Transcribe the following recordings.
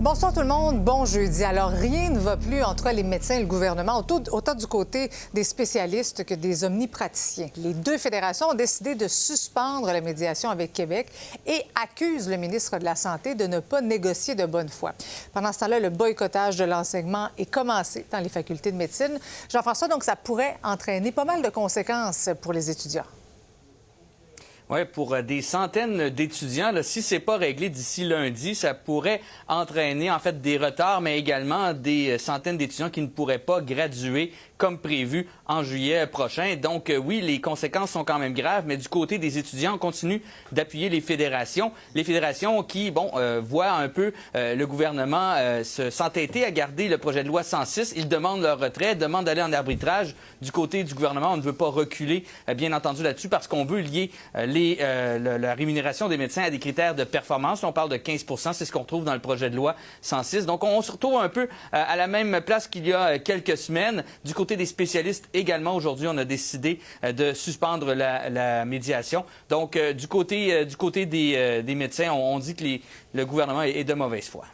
Bonsoir tout le monde, bon jeudi. Alors, rien ne va plus entre les médecins et le gouvernement, autant du côté des spécialistes que des omnipraticiens. Les deux fédérations ont décidé de suspendre la médiation avec Québec et accusent le ministre de la Santé de ne pas négocier de bonne foi. Pendant ce temps-là, le boycottage de l'enseignement est commencé dans les facultés de médecine. Jean-François, donc ça pourrait entraîner pas mal de conséquences pour les étudiants. Oui, pour des centaines d'étudiants, si ce n'est pas réglé d'ici lundi, ça pourrait entraîner en fait des retards, mais également des centaines d'étudiants qui ne pourraient pas graduer comme prévu en juillet prochain. Donc oui, les conséquences sont quand même graves, mais du côté des étudiants, on continue d'appuyer les fédérations qui, voient un peu le gouvernement s'entêter à garder le projet de loi 106. Ils demandent leur retrait, demandent d'aller en arbitrage. Du côté du gouvernement, on ne veut pas reculer, bien entendu, là-dessus, parce qu'on veut lier la rémunération des médecins à des critères de performance. On parle de 15 %, c'est ce qu'on trouve dans le projet de loi 106. Donc, on se retrouve un peu à la même place qu'il y a quelques semaines. Du côté des spécialistes également, aujourd'hui, on a décidé de suspendre la médiation. Donc, du côté des médecins, on dit que le gouvernement est de mauvaise foi.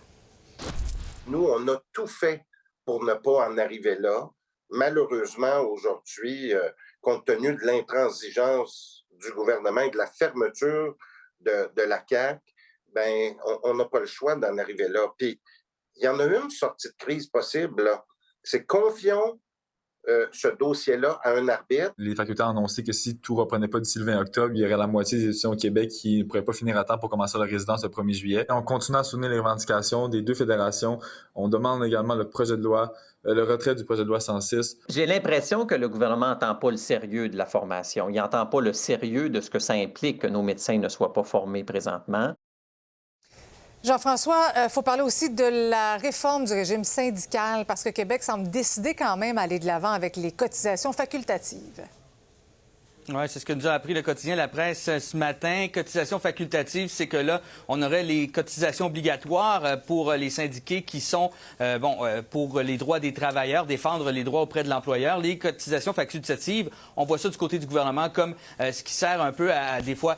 Nous, on a tout fait pour ne pas en arriver là. Malheureusement, aujourd'hui, compte tenu de l'intransigeance du gouvernement et de la fermeture de la CAQ, ben, on n'a pas le choix d'en arriver là. Puis, il y en a une sortie de crise possible, là. C'est confions ce dossier-là à un arbitre. Les facultés ont annoncé que si tout ne reprenait pas d'ici le 20 octobre, il y aurait la moitié des étudiants au Québec qui ne pourraient pas finir à temps pour commencer leur résidence le 1er juillet. On continue à soutenir les revendications des deux fédérations. On demande également le projet de loi, le retrait du projet de loi 106. J'ai l'impression que le gouvernement n'entend pas le sérieux de la formation. Il n'entend pas le sérieux de ce que ça implique que nos médecins ne soient pas formés présentement. Jean-François, il faut parler aussi de la réforme du régime syndical parce que Québec semble décider quand même à aller de l'avant avec les cotisations facultatives. Oui, c'est ce que nous a appris le quotidien La Presse ce matin. Cotisation facultative, c'est que là, on aurait les cotisations obligatoires pour les syndiqués qui sont, pour les droits des travailleurs, défendre les droits auprès de l'employeur. Les cotisations facultatives, on voit ça du côté du gouvernement comme ce qui sert un peu à des fois,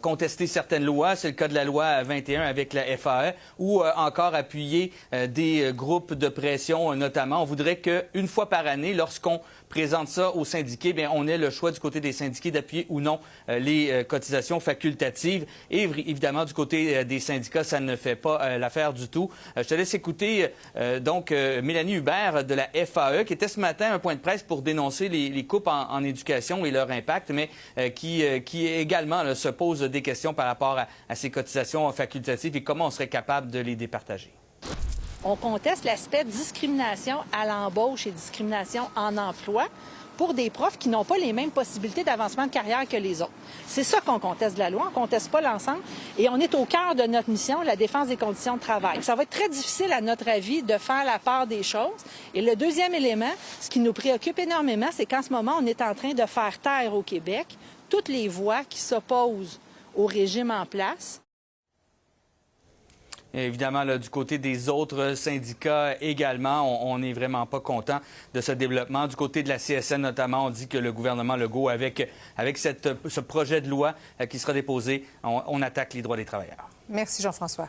contester certaines lois. C'est le cas de la loi 21 avec la FAE ou encore appuyer des groupes de pression notamment. On voudrait qu'une fois par année, lorsqu'on présente ça aux syndiqués, bien, on ait le choix du côté des syndiqués d'appuyer ou non les cotisations facultatives. Et évidemment, du côté des syndicats, ça ne fait pas l'affaire du tout. Je te laisse écouter Mélanie Hubert de la FAE, qui était ce matin un point de presse pour dénoncer les coupes en éducation et leur impact, mais qui également se pose des questions par rapport à ces cotisations facultatives et comment on serait capable de les départager. On conteste l'aspect discrimination à l'embauche et discrimination en emploi pour des profs qui n'ont pas les mêmes possibilités d'avancement de carrière que les autres. C'est ça qu'on conteste de la loi, on ne conteste pas l'ensemble et on est au cœur de notre mission, la défense des conditions de travail. Ça va être très difficile, à notre avis, de faire la part des choses. Et le deuxième élément, ce qui nous préoccupe énormément, c'est qu'en ce moment, on est en train de faire taire au Québec toutes les voix qui s'opposent au régime en place. Évidemment, là, du côté des autres syndicats également, on n'est vraiment pas content de ce développement. Du côté de la CSN notamment, on dit que le gouvernement Legault, avec ce projet de loi qui sera déposé, on attaque les droits des travailleurs. Merci Jean-François.